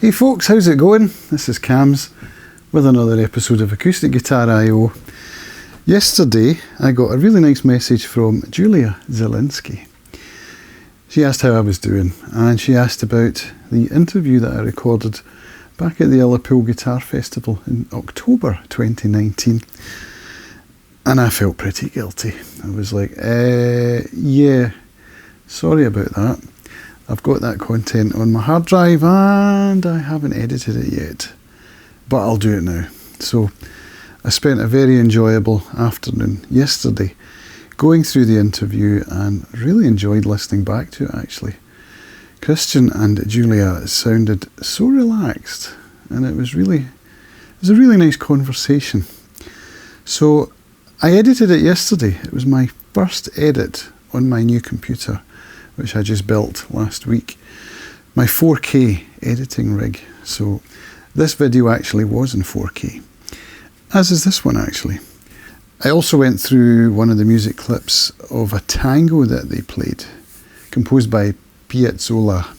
Hey folks, how's it going? This is Cams with another episode of Acoustic Guitar I.O. Yesterday I got a really nice message from Julia Zielinski. She asked how I was doing, and she asked about the interview that I recorded back at the Ullapool Guitar Festival in October 2019. And I felt pretty guilty. I was like, yeah, sorry about that. I've got that content on my hard drive and I haven't edited it yet, but I'll do it now. So I spent a very enjoyable afternoon yesterday going through the interview and really enjoyed listening back to it actually. Christian and Julia sounded so relaxed and it was a really nice conversation. So I edited it yesterday. It was my first edit on my new computer, which I just built last week. My 4K editing rig. So this video actually was in 4K, as is this one actually. I also went through one of the music clips of a tango that they played, composed by Piazzolla,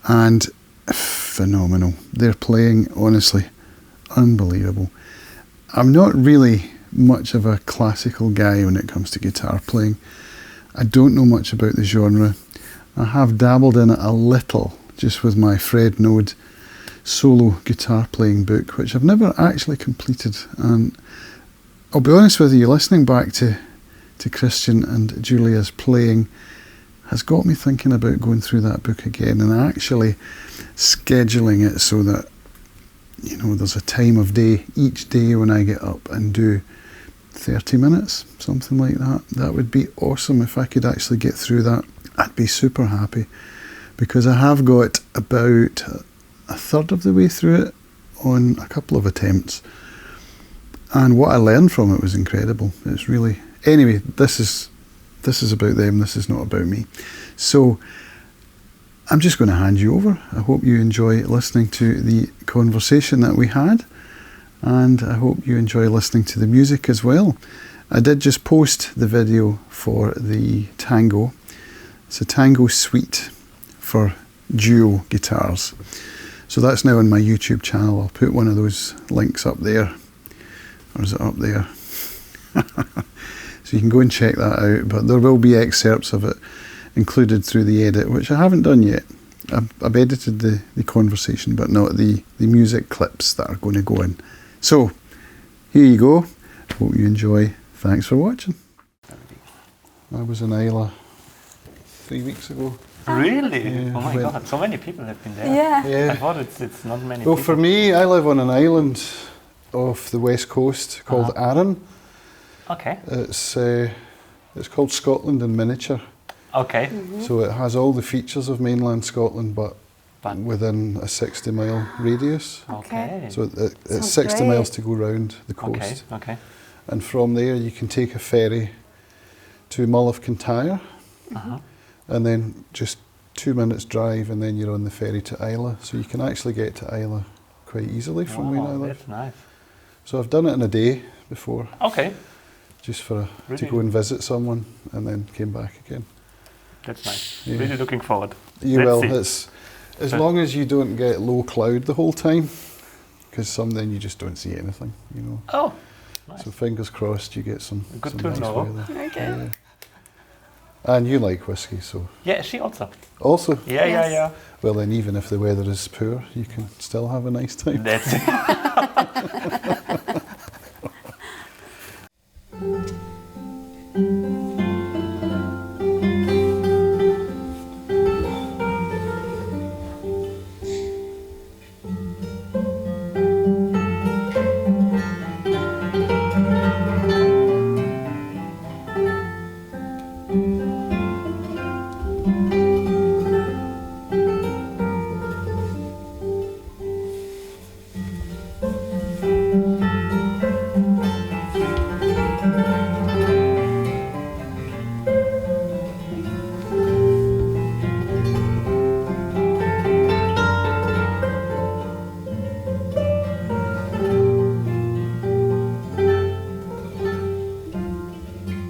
and phenomenal. Their playing, honestly, unbelievable. I'm not really much of a classical guy when it comes to guitar playing. I don't know much about the genre. I have dabbled in it a little, just with my Fred Node solo guitar playing book, which I've never actually completed. And I'll be honest with you, listening back to Christian and Julia's playing has got me thinking about going through that book again and actually scheduling it so that, you know, there's a time of day each day when I get up and do 30 minutes, something like that. That would be awesome if I could actually get through that. I'd be super happy, because I have got about a third of the way through it on a couple of attempts, and what I learned from it was incredible. It's really, anyway, this is about them, this is not about me. So I'm just going to hand you over. I hope you enjoy listening to the conversation that we had, and I hope you enjoy listening to the music as well. I did just post the video for the tango. It's a tango suite for duo guitars. So that's now on my YouTube channel. I'll put one of those links up there. Or is it up there? So you can go and check that out, but there will be excerpts of it included through the edit, which I haven't done yet. I've edited the conversation, but not the music clips that are going to go in. So, here you go. Hope you enjoy. Thanks for watching. I was in Isle 3 weeks ago. Really? Yeah, oh my God, so many people have been there. Yeah. I thought it's not many Well, people. for me, I live on an island off the west coast called Arran. Okay. It's called Scotland in miniature. Okay. So it has all the features of mainland Scotland, but within a 60-mile radius. Okay. So it's Sounds 60 great. miles to go round the coast. Okay. And from there you can take a ferry to Mull of Kintyre, and then just 2 minutes drive and then you're on the ferry to Isla. So you can actually get to Isla quite easily from where I live. That's nice. So I've done it in a day before, Okay. just to Really? go and visit someone, and then came back again. That's nice. Yeah. Really looking forward. You Let's will. see. It's as long as you don't get low cloud the whole time, because some then you just don't see anything, you know. Oh, nice. So fingers crossed you get some Good some to nice know. weather. Okay. Yeah. And you like whiskey, so Yeah, she also. also. Yeah. Well then, even if the weather is poor, you can still have a nice time. That's it.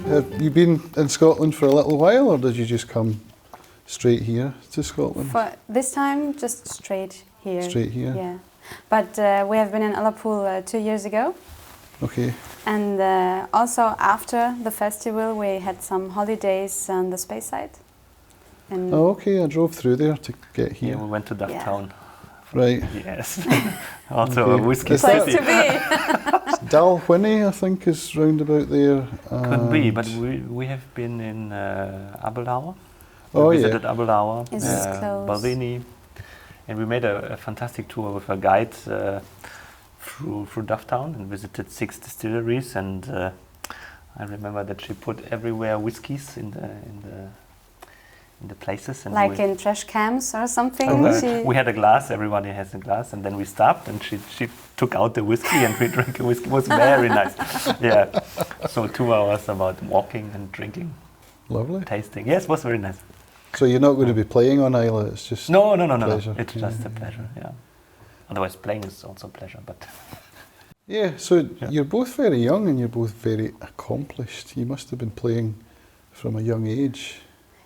Have you been in Scotland for a little while, or did you just come straight here to Scotland? For this time, just straight here. Straight here? Yeah. But we have been in Ullapool 2 years ago. Okay. And also after the festival, we had some holidays on the space side. And Oh, okay, I drove through there to get Yeah, here. we went to Dufftown. Right. Yes. Also Okay. a whiskey Is place city. to be. Dalwhinnie, I think, is round about there. Could be, but and- we have been in Abelauer. Oh, We yeah. visited Abelauer, Is this close? Balvenie, and we made a fantastic tour with a guide through Dufftown and visited 6 distilleries. And I remember that she put everywhere whiskies in the places. And Like in trash cans or something. we had a glass. Everybody has a glass, and then we stopped, and she took out the whiskey, and we drank a whiskey. It was very nice. Yeah. So 2 hours about walking and drinking, Lovely. tasting. Yes, it was very nice. So you're not going to be playing on Isle, it's just... No. pleasure. It's just a pleasure. Yeah. Otherwise, playing is also a pleasure. But Yeah, so you're both very young and you're both very accomplished. You must have been playing from a young age.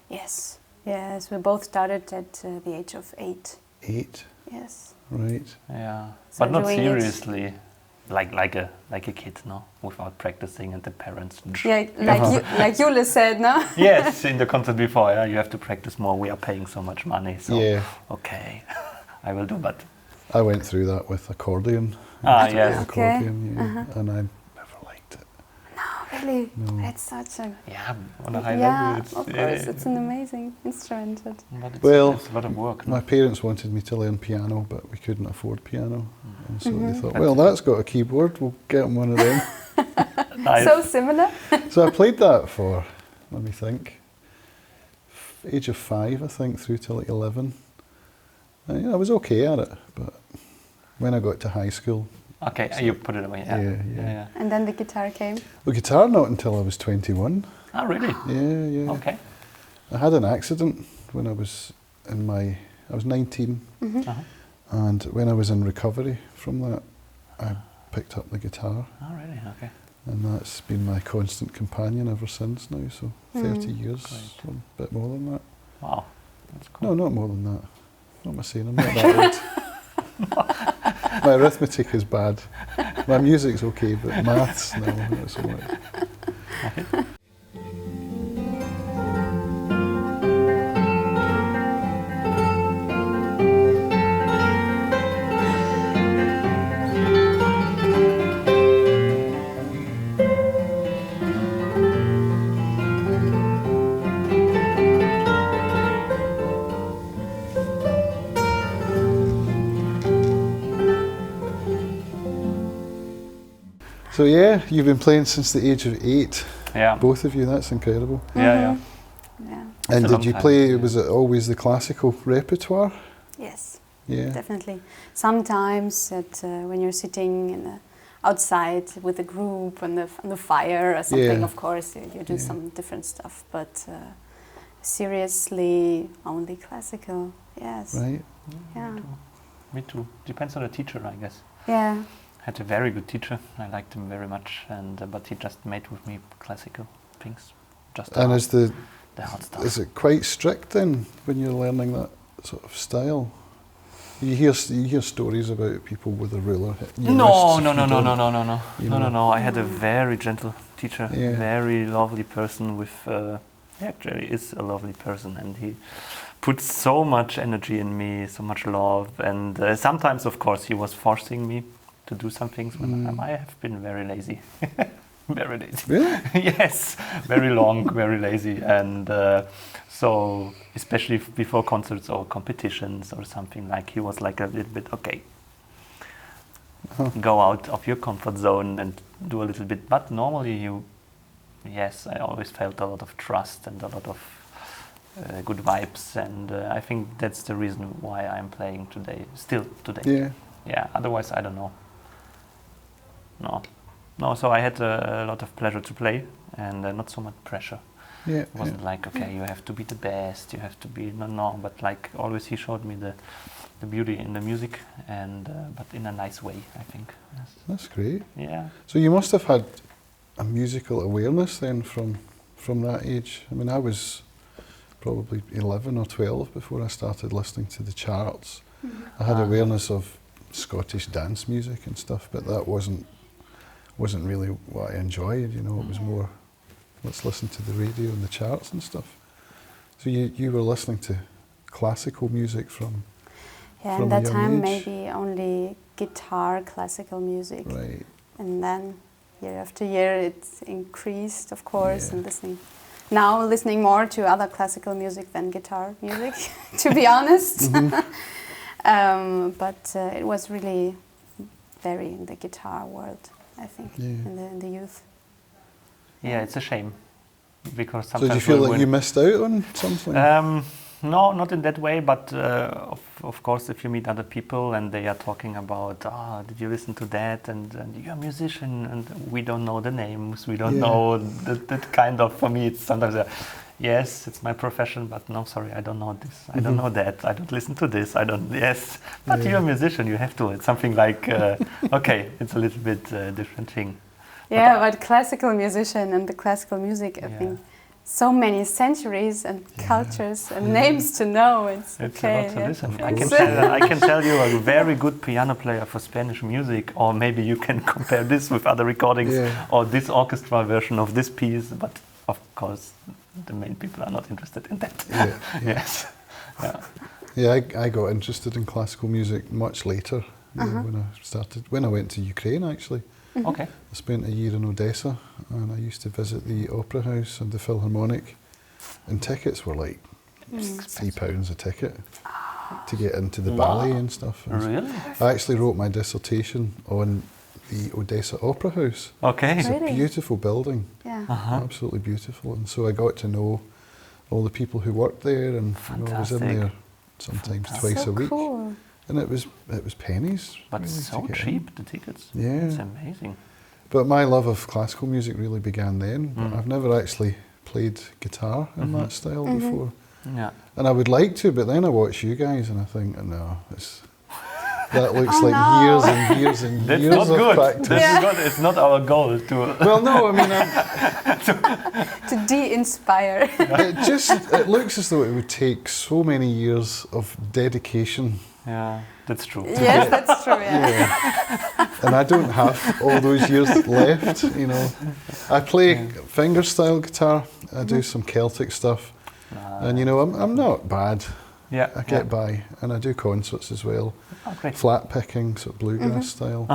Yes. Yes, we both started at the age of 8. 8, Yes. right. yeah, So but not doing it- seriously, like a kid, no, without practicing, and the parents. Yeah, like Jule said, no? Yes, in the concert before, yeah, you have to practice more. We are paying so much money, so Yeah. okay, I will do. But I went through that with accordion. yes, Okay. Accordion, yeah, and I never liked it. Really? No. It's such a... yeah, on a high Yeah, level, of course, it's an amazing instrument. But but it's, Well, it's a lot of work. No? My parents wanted me to learn piano, but we couldn't afford piano. And so they thought, That's well, that's got a keyboard, we'll get them one of them. Nice. so similar. So I played that for, let me think, age of 5, I think, through to like 11. I was okay at it, but when I got to high school, Okay, you put it away. Yeah. Yeah. And then the guitar came. well, guitar not until I was 21. Oh, really? Yeah. Okay. I had an accident when I was I was 19, Uh-huh. and when I was in recovery from that, I picked up the guitar, Oh, really? Okay. and that's been my constant companion ever since now, so 30 years, Great. or a bit more than that. Wow, that's cool. No, not more than that. What am I saying? I'm not that old. My arithmetic is bad. My music's okay, but maths, no, not so much. So yeah, you've been playing since the age of 8, Yeah. both of you. That's incredible. Yeah. Yeah. And a did long you time, play? yeah. Was it always the classical repertoire? Yes, Yeah. definitely. Sometimes when you're sitting outside with a group on the fire or something, Yeah. of course, you do Yeah. some different stuff. But seriously, only classical. Yes. Right. Yeah. Me too. Depends on the teacher, I guess. Yeah. I had a very good teacher. I liked him very much, but he just made with me classical things. Just And the hard stuff. is it quite strict then when you're learning that sort of style? You hear stories about people with a ruler hitting your No. wrists if you don't. You know. No. I had a very gentle teacher, Yeah. very lovely person with. He actually is a lovely person, and he put so much energy in me, so much love, and sometimes, of course, he was forcing me to do some things when I have been very lazy. Very lazy. Really? Yes, very long, very lazy, and so especially before concerts or competitions or something, like he was like a little bit okay. Go out of your comfort zone and do a little bit, but normally yes, I always felt a lot of trust and a lot of good vibes, and I think that's the reason why I'm playing still today. Yeah. Yeah, otherwise I don't know. No, so I had a lot of pleasure to play and not so much pressure. Yeah. It wasn't like, okay, you have to be the best, you have to be, no, but like always he showed me the beauty in the music, and but in a nice way, I think. Yes. That's great. Yeah. So you must have had a musical awareness then from that age. I mean, I was probably 11 or 12 before I started listening to the charts. I had awareness of Scottish dance music and stuff, but that wasn't really what I enjoyed. You know, it was more, let's listen to the radio and the charts and stuff. So you were listening to classical music from Yeah, from at a that young time age? maybe only guitar, classical music. Right. And then year after year it's increased, of course, Yeah. and listening more to other classical music than guitar music, to be honest. But it was really very in the guitar world, I think, Yeah. in the youth. Yeah, it's a shame because So sometimes. do you feel like when- you missed out on something? No, not in that way, but of course, if you meet other people and they are talking about, did you listen to that? And you're a musician, and we don't know the names, we don't know that kind of. For me, it's sometimes, yes, it's my profession, but no, sorry, I don't know this, I don't know that, I don't listen to this, I don't. Yes, but you're a musician, you have to. It's something like, okay, it's a little bit different thing. Yeah, but classical musician and the classical music, I think, so many centuries and cultures and names to know. It's okay. A lot to listen. course. I can tell you a very good piano player for Spanish music, or maybe you can compare this with other recordings, or this orchestra version of this piece. But of course, the main people are not interested in that. Yeah. Yes. Yeah. Yeah, I got interested in classical music much later. You know, when I went to Ukraine actually. Okay. I spent a year in Odessa and I used to visit the opera house and the Philharmonic, and tickets were like £3 a ticket to get into the ballet and stuff. And Really? I actually wrote my dissertation on the Odessa Opera House. Okay. It's a Really? beautiful building, Yeah. absolutely beautiful, and so I got to know all the people who worked there, and you know, I was in Fantastic. there sometimes twice So a week, cool. and it was pennies. But really, so to get in. cheap, the tickets. Yeah. It's amazing. But my love of classical music really began then. But I've never actually played guitar in that style before, Yeah. and I would like to. But then I watch you guys, and I think, no, that looks Oh, like no. years and years and That's years not of good. practice. It's not our goal to. Well, no, I mean, To de-inspire. it looks as though it would take so many years of dedication. Yeah, that's true. Yes, that's true. Yeah. And I don't have all those years left, you know. I play fingerstyle guitar, I do some Celtic stuff, and you know, I'm not bad. Yeah. I get by, and I do concerts as well. Oh, great. Flat picking, sort of bluegrass style.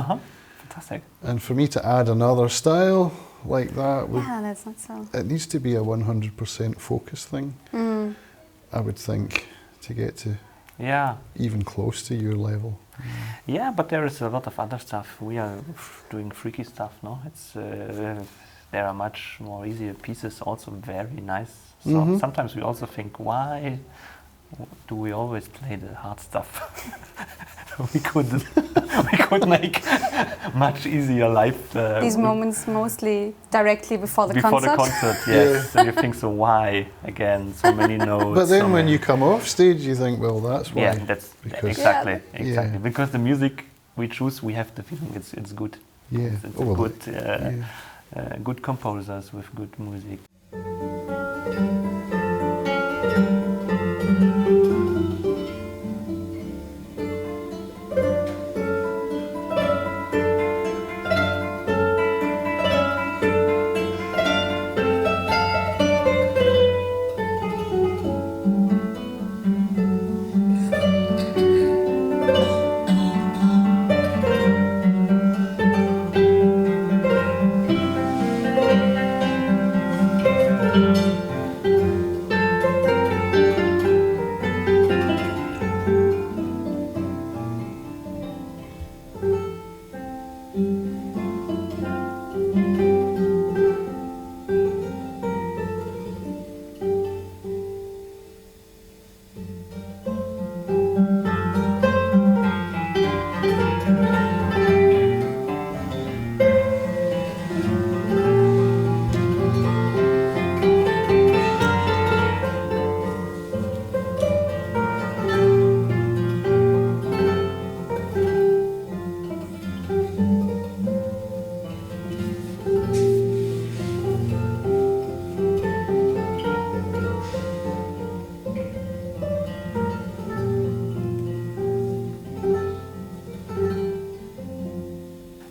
Fantastic. And for me to add another style like that, Yeah, that's not so. it needs to be a 100% focus thing, I would think, to get to Yeah. even close to your level. Yeah, but there is a lot of other stuff. We are doing freaky stuff, no? It's there are much more easier pieces, also very nice. So sometimes we also think, why do we always play the hard stuff? we could make much easier life. These moments mostly directly before the before concert. the concert, yes. And you think, so why again? So many notes. But then so when many- you come off stage, you think, well, that's why. yeah, that's because- exactly, Yeah. exactly. Yeah. Because the music we choose, we have the feeling it's good. Yeah. It's Oh, a well, good, yeah. good composers with good music.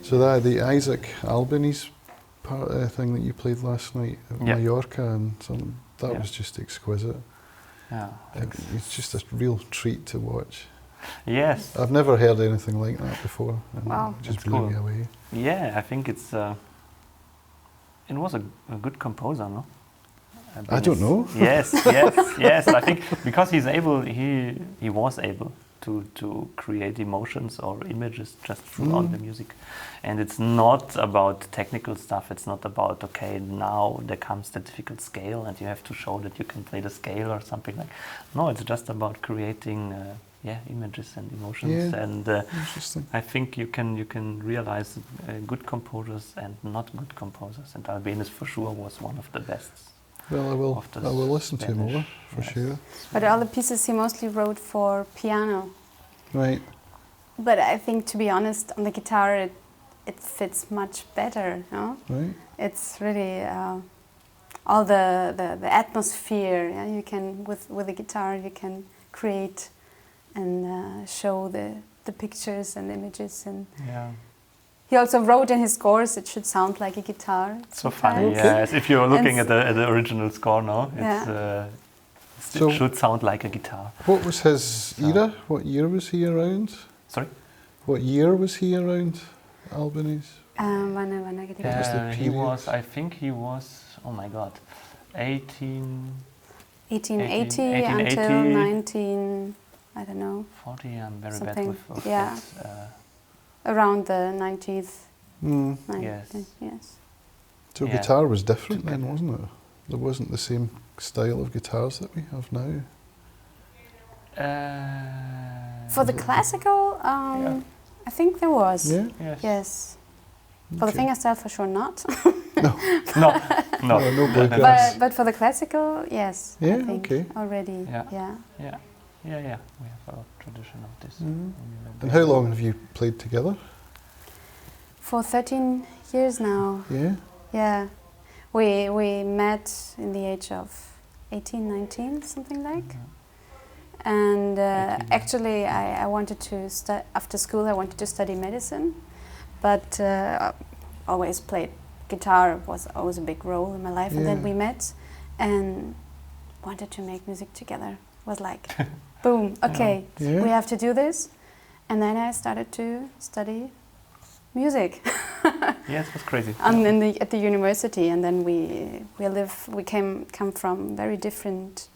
So the Isaac Albanese thing that you played last night at Mallorca, and that was just exquisite. Yeah, It's just a real treat to watch. Yes. I've never heard anything like that before. And wow. It just blew me away. Yeah, I think it was a good composer, no? I don't know. Yes, yes. I think because he was able to create emotions or images just throughout the music. And it's not about technical stuff. It's not about, okay, now there comes the difficult scale and you have to show that you can play the scale or something like. No, it's just about creating images and emotions. Yeah, and interesting. I think you can realize good composers and not good composers. And Albéniz for sure was one of the best. Well, I will listen to more for sure. But all the pieces he mostly wrote for piano. Right. But I think, to be honest, on the guitar it fits much better, no? Right. It's really all the atmosphere. Yeah? You can with the guitar you can create and show the pictures and images, and he also wrote in his scores it should sound like a guitar. So funny, yes. If you're looking at the original score now, it should sound like a guitar. What was his era? What year was he around? Sorry? What year was he around, Albéniz? He was, I think he was, oh my God, 1880 until 19, I don't know. 40, I'm very something. bad with that. Around the 90th. Yes. So guitar was different then, wasn't it? There wasn't the same style of guitars that we have now. For the classical, I think there was. Yeah? Yes. For the fingerstyle, for sure not. No. But for the classical, yes. Yeah, I think already. Yeah. We have a tradition of this. And how long have you played together? For 13 years now. Yeah? Yeah. We met in the age of 18, 19, something like. And actually I wanted to after school I wanted to study medicine, but always played guitar, was always a big role in my life. And then we met and wanted to make music together. Was like, boom, okay, we have to do this. And then I started to study music. Yes, it was crazy. At the university, and then we come from very different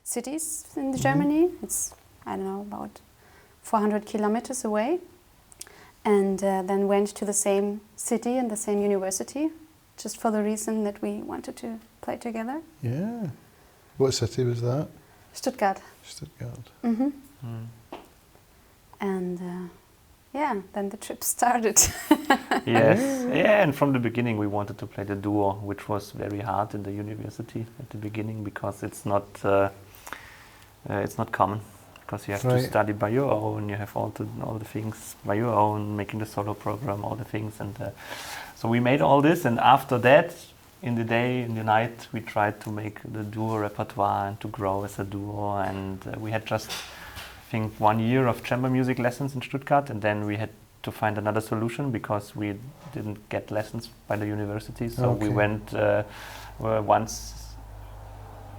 cities in Germany. It's, I don't know, about 400 kilometers away. And then went to the same city and the same university, just for the reason that we wanted to play together. Yeah. What city was that? Stuttgart. Stuttgart. And then the trip started. Yes, and from the beginning we wanted to play the duo, which was very hard in the university at the beginning because it's not common. Because you have to study by your own, you have all the things by your own, making the solo program, all the things, and so we made all this. And after that, in the day, in the night, we tried to make the duo repertoire and to grow as a duo. And we had just, I think, 1 year of chamber music lessons in Stuttgart, and then we had to find another solution because we didn't get lessons by the university. So we went once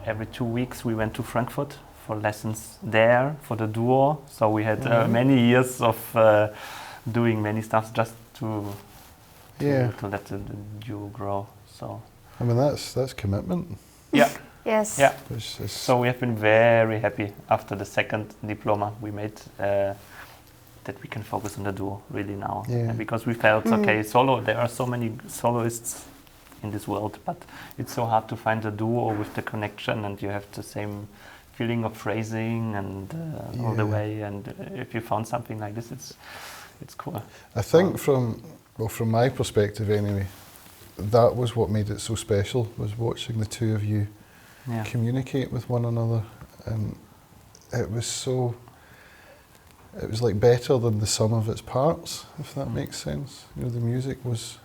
every 2 weeks. We went to Frankfurt for lessons there for the duo. So we had many years of doing many stuff just to let the duo grow. So I mean that's commitment. Yeah. Yes. Yeah. So we have been very happy after the second diploma we made that we can focus on the duo really now. Yeah. Because we felt solo. There are so many soloists in this world, but it's so hard to find a duo with the connection, and you have the same feeling of phrasing and all the way. And if you found something like this, it's cool. I think from my perspective anyway, that was what made it so special, was watching the two of you communicate with one another, and it was like better than the sum of its parts, if that makes sense. You know, the music was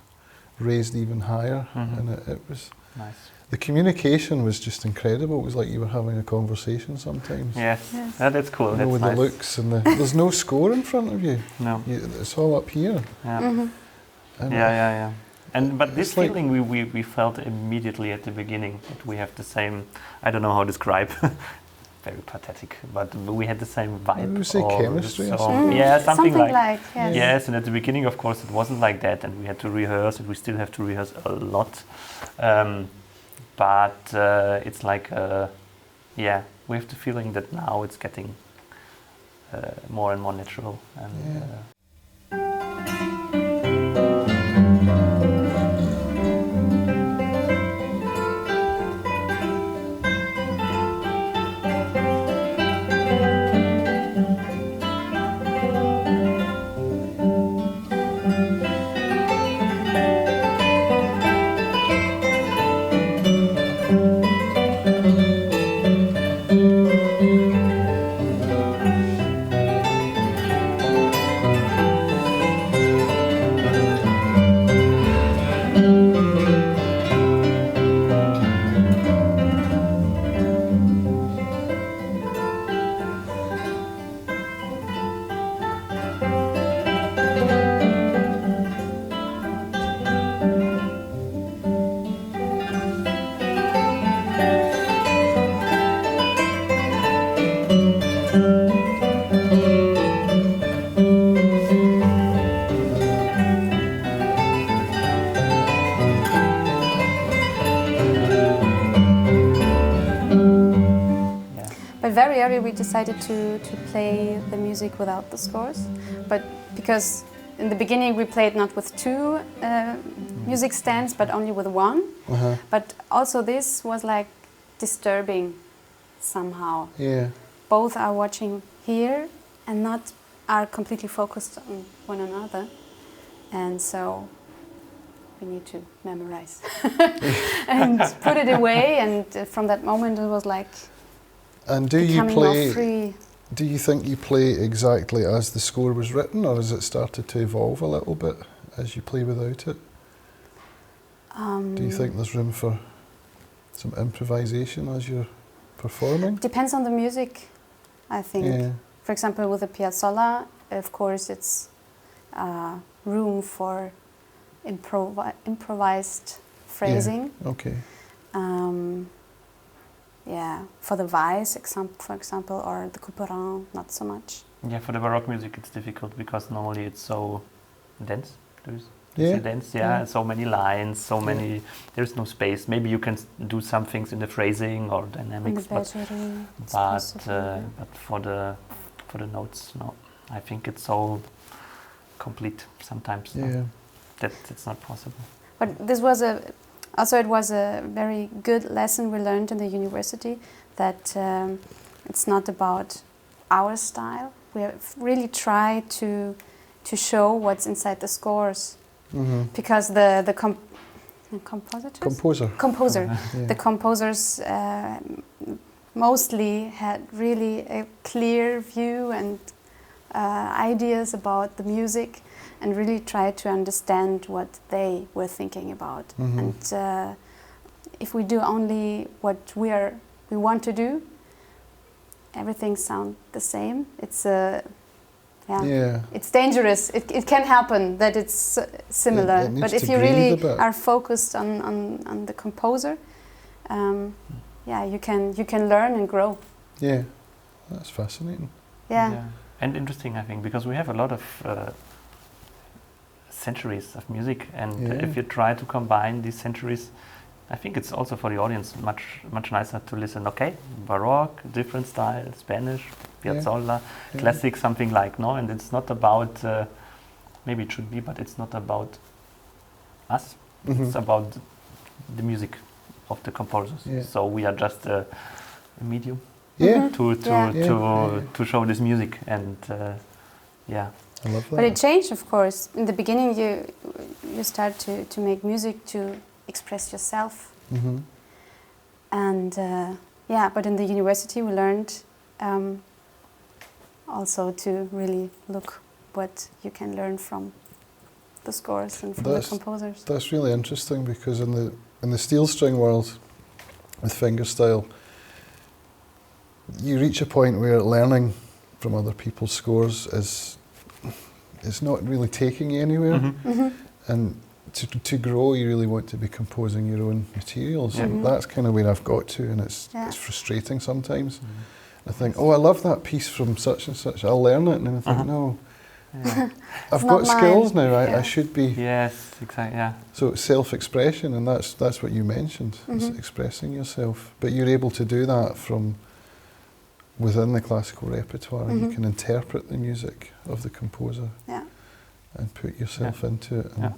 raised even higher, and it was Nice. the communication was just incredible. It was like you were having a conversation sometimes. Yes. Yes. That's cool. You know, That's with nice. the looks and there's no score in front of you. No. It's all up here. Yeah. And Yeah. But this It's like- feeling we felt immediately at the beginning that we have the same. I don't know how to describe. Very pathetic, but we had the same vibe. I would say or chemistry or so- something. Yeah, something like. yes. Yes, and at the beginning, of course, it wasn't like that, and we had to rehearse, and we still have to rehearse a lot. But it's like, we have the feeling that now it's getting more and more natural. And But very early we decided to play the music without the scores, but because in the beginning we played not with two music stands but only with one. But also this was like disturbing somehow. Yeah. Both are watching here and not are completely focused on one another, and so we need to memorize and put it away. And from that moment it was like And do you becoming more play? free. Do you think you play exactly as the score was written, or has it started to evolve a little bit as you play without it? Do you think there's room for some improvisation as you're performing? Depends on the music, I think. Yeah. For example, with the Piazzolla, of course, it's room for improvised phrasing. Yeah. Okay. For the Weiss, for example, or the Couperin, not so much. yeah, for the Baroque music, it's difficult because normally it's so dense. Yeah. Dense, yeah. So many lines, so many. There's no space. Maybe you can do some things in the phrasing or In the dynamics, but Bergerie, it's but possible. for the notes, no. I think it's so complete sometimes. no. Yeah. That's not possible. But this was it was a very good lesson we learned in the university, that it's not about our style. We have really tried to show what's inside the scores, because the composer, Yeah. the composers mostly had really a clear view and ideas about the music, and really tried to understand what they were thinking about. And if we do only what we want to do, everything sounds the same. It's it's dangerous. It can happen that it's similar. It needs but if to you breathe really a bit. are focused on the composer, you can learn and grow. Yeah. That's fascinating. Yeah. And interesting, I think, because we have a lot of centuries of music, and if you try to combine these centuries, I think it's also for the audience much nicer to listen. Okay, Baroque, different style, Spanish, Piazzolla, classic, something like, no, and it's not about, maybe it should be, but it's not about us. It's about the music of the composers. Yeah. So we are just a medium Yeah. to show this music, and I love that. But it changed, of course. In the beginning, you start to make music to express yourself. And but in the university we learned also to really look what you can learn from the scores and from the composers. That's really interesting, because in the steel string world, with fingerstyle, you reach a point where learning from other people's scores is not really taking you anywhere. And to grow, you really want to be composing your own materials. That's kind of where I've got to, and it's frustrating sometimes. I think, oh, I love that piece from such and such, I'll learn it, and then I think, no, I've got skills now, I should be. Yes, exactly, yeah. So it's self-expression, and that's what you mentioned, is expressing yourself. But you're able to do that from within the classical repertoire. You can interpret the music of the composer and put yourself into it. And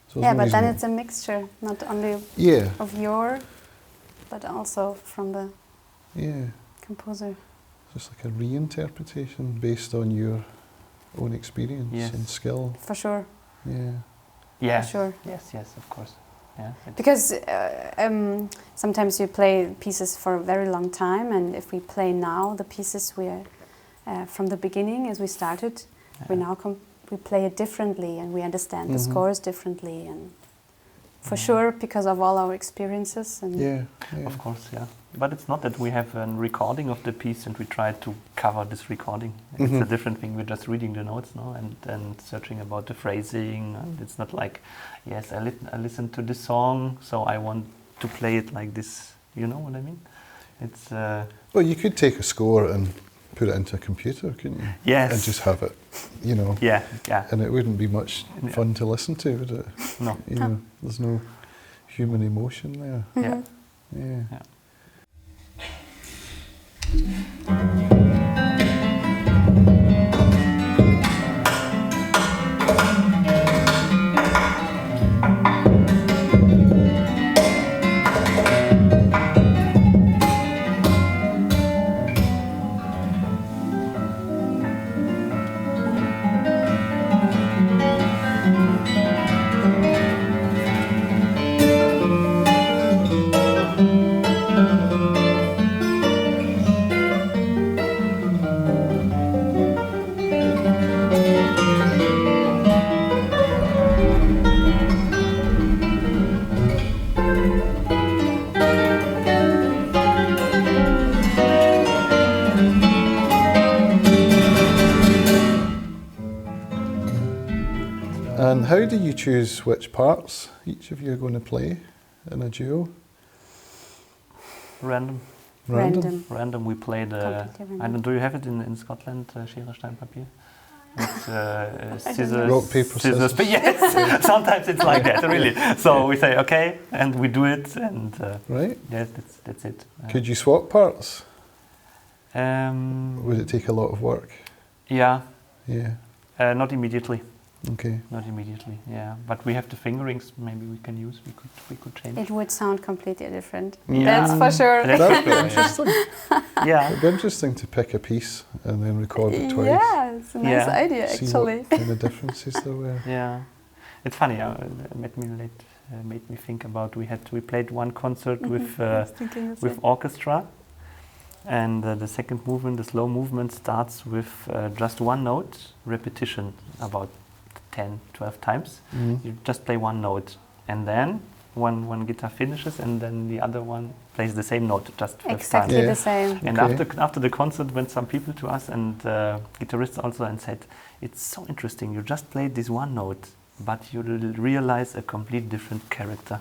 so but then it's a mixture, not only of your, but also from the composer. So it's like a reinterpretation based on your own experience and skill. For sure. Yeah. For sure. Yes, of course. Yeah. Because sometimes you play pieces for a very long time, and if we play now the pieces we from the beginning as we started, we play it differently, and we understand the scores differently, and for sure because of all our experiences. And of course, but it's not that we have a recording of the piece and we try to cover this recording. It's a different thing. We're just reading the notes now and searching about the phrasing, and it's not like, yes, I listened to this song, so I want to play it like this. You know what I mean? It's well, you could take a score and put it into a computer, couldn't you? Yes. And just have it, you know. Yeah. And it wouldn't be much fun to listen to, would it? No. You know, there's no human emotion there. Yeah. And how do you choose which parts each of you are going to play in a duo? Random. We played. Do you have it in Scotland? Schere, Stein, Papier. Scissors, rock, paper, scissors. But yes, sometimes it's like that, really. So we say okay, and we do it, and right. Yes, that's it. Could you swap parts? Would it take a lot of work? Yeah. Not immediately. Okay. Not immediately, but we have the fingerings. Maybe we can use. We could change. It would sound completely different. That's for sure. That'd be interesting. It'd be interesting to pick a piece and then record it twice. Yeah, it's a nice idea, actually. See what kind of differences there were. Yeah, it's funny. It made me think about. We played one concert with orchestra, and the second movement, the slow movement, starts with just one note repetition about 10, 12 times. You just play one note, and then one guitar finishes, and then the other one plays the same note, just 12 exactly times. The same. And after the concert, went some people to us and guitarists also, and said, "It's so interesting. You just played this one note, but you realize a complete different character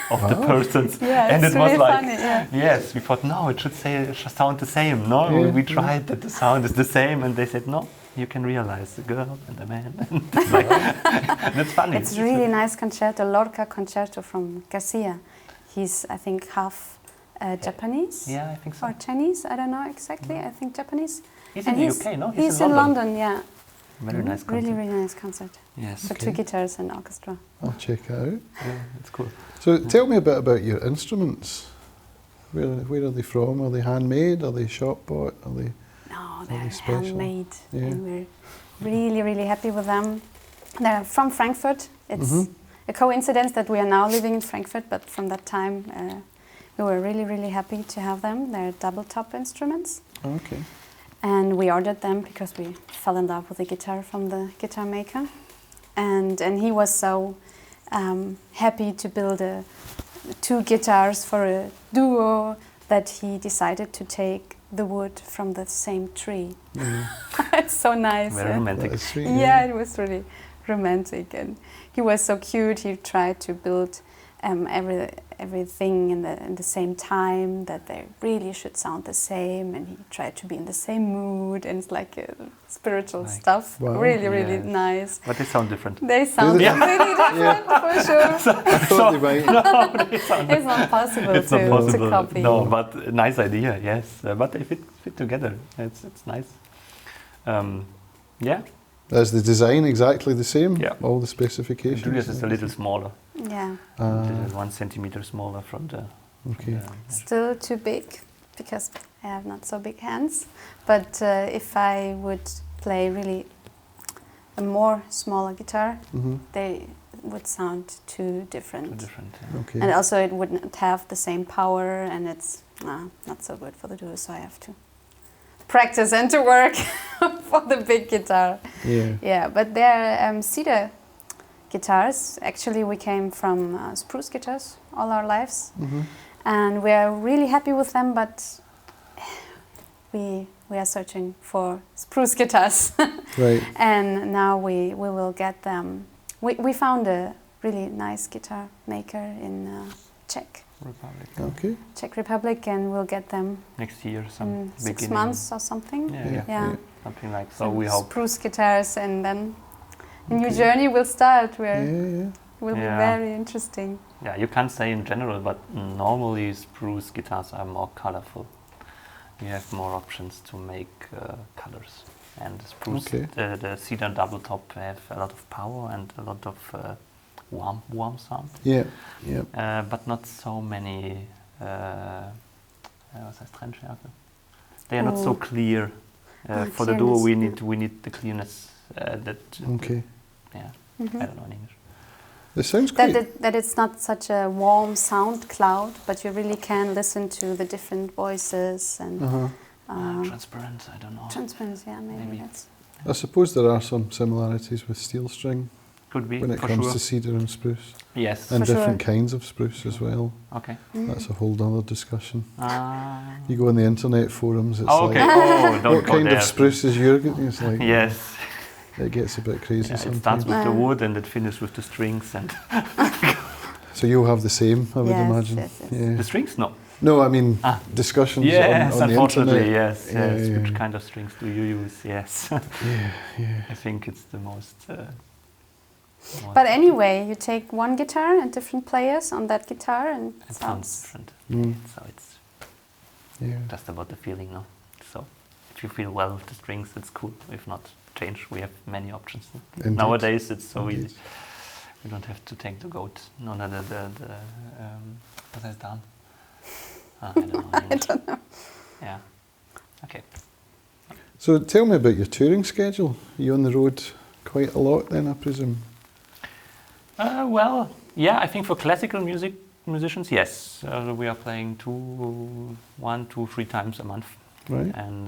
of the persons." And it really was like, funny, yes, we thought, no, it should sound the same. No, we tried that the sound is the same, and they said, no. You can realize the girl and the man. It's like, that's funny. It's really nice concerto, Lorca concerto from Garcia. He's, I think, half Japanese. Yeah, I think so. Or Chinese, I don't know exactly. I think Japanese. He's in the UK, no? He's in London, yeah. Very nice concert. Really, really nice concert. Yes. For two guitars and orchestra. I'll check it out. Yeah, it's cool. So tell me a bit about your instruments. Where are they from? Are they handmade? Are they shop bought? Are they? No, they're handmade, yeah. and we're really, really happy with them. They're from Frankfurt. It's a coincidence that we are now living in Frankfurt, but from that time we were really, really happy to have them. They're double top instruments. Okay. And we ordered them because we fell in love with the guitar from the guitar maker. and he was so happy to build 2 guitars for a duo that he decided to take the wood from the same tree. It's so nice. Very romantic. That is sweet, Yeah, it was really romantic, and he was so cute. He tried to build everything in the same time, that they really should sound the same, and he tried to be in the same mood, and it's like spiritual stuff. Wow. Really nice. But they sound different. They sound they? really different for sure. I thought they might. No, they sound It's not possible, it's not to possible. copy. No, but a nice idea, yes. But they fit together. It's nice. Yeah. Is the design exactly the same? Yeah. All the specifications? Julius is a little smaller. Yeah. 1 centimeter smaller from the... Okay. Still too big, because I have not so big hands. But if I would play really a more smaller guitar, they would sound too different. Too different, yeah. Okay. And also it wouldn't have the same power, and it's not so good for the duo, so I have to practice and to work for the big guitar. Yeah. Yeah, but they're cedar guitars. Actually, we came from spruce guitars all our lives, and we are really happy with them, but we are searching for spruce guitars. Right. And now we will get them. We found a really nice guitar maker in Czech Republic, and we'll get them next year, in 6 months or something. Yeah. Something like so. We hope spruce guitars, and then a new journey will start. Where Yeah. will be very interesting. Yeah, you can't say in general, but normally spruce guitars are more colorful. You have more options to make colors, and the spruce, the cedar double top have a lot of power and a lot of warm sound. Yeah. But not so many. Was heißt Trennschärfe? They are not so clear. For the duo, we need the clearness. Okay. Yeah, I don't know in English. This sounds great. That it's not such a warm sound cloud, but you really can listen to the different voices and Transparent, I don't know. transparent. Yeah, maybe that's. I suppose there are some similarities with steel string Could be, when it for comes sure. to cedar and spruce. Yes. And For different kinds of spruce as well. Okay. That's a whole other discussion. Ah. You go on the internet forums, it's Oh, okay. like, Oh, don't what go kind there. of spruce is your guitar? It's like, Yes. it gets a bit crazy Yeah, it starts sometimes. with the wood and it finishes with the strings and So you'll have the same, I would Yes, imagine. yes. Yeah. the strings. No. No, I mean discussions Yes, on the unfortunately, internet. yes. Yeah, Yes. yeah. Which kind of strings do you use? Yes. Yeah. I think it's the most. But anyway, you take one guitar and different players on that guitar, and it sounds sounds. different. Mm. So it's Yeah. just about the feeling, no? So if you feel well with the strings, it's cool. If not, change. We have many options. Indeed. Nowadays, it's so Indeed. easy. You don't have to take the goat. No, was heißt Darm? I don't know. I don't know. Yeah. Okay. So tell me about your touring schedule. Are you on the road quite a lot then, I presume? Well, yeah, I think for classical musicians, yes. We are playing 1, 2, 3 times a month. Right. And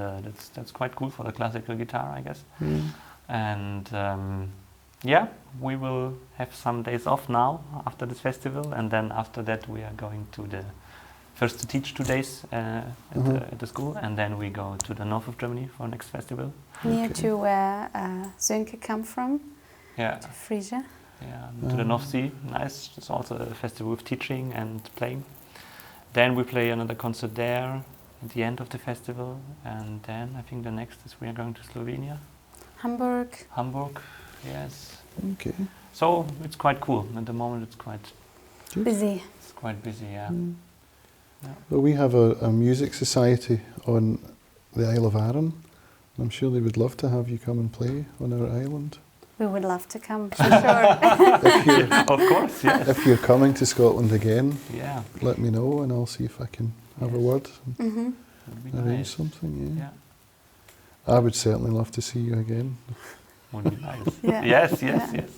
that's quite cool for the classical guitar, I guess. Mm. And yeah, we will have some days off now after this festival, and then after that we are going to first to teach 2 days at the school, and then we go to the north of Germany for next festival. Near to where Sönke come from, Yeah, to Frisia. to the North Sea. Nice. It's also a festival with teaching and playing. Then we play another concert there at the end of the festival, and then I think the next is we are going to Slovenia. Hamburg, yes. Okay. So it's quite cool. At the moment it's quite Busy. busy, yeah. Mm. Well, we have a music society on the Isle of Arran. I'm sure they would love to have you come and play on our island. We would love to come, for sure. Of course, yes. If you're coming to Scotland again, Yeah, let me know and I'll see if I can have a word and Hmm. would be arrange nice. something. Yeah, I would certainly love to see you again. would be nice. Yeah. Yes, Yeah. it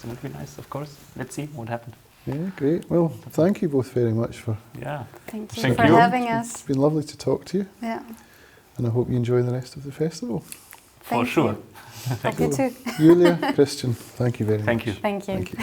would be nice, of course. Let's see what happens. Yeah, great. Well, thank you both very much for. Yeah, Thank you Thank for you. having It's us. been lovely to talk to you, Yeah. and I hope you enjoy the rest of the festival. For sure. Thank you too. Julia, Christian, thank you very Thank much. you. Thank you. Thank you.